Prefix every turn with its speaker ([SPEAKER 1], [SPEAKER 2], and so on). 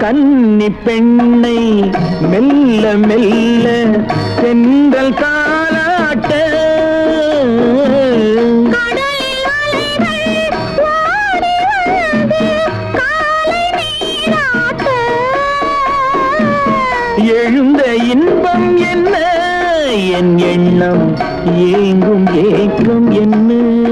[SPEAKER 1] கன்னி பெண்ணை மெல்ல மெல்ல தென்றல் தாலாட்ட எழுந்த இன்பம் என்ன என் எண்ணம் ஏங்கும் ஏக்கம் என்ன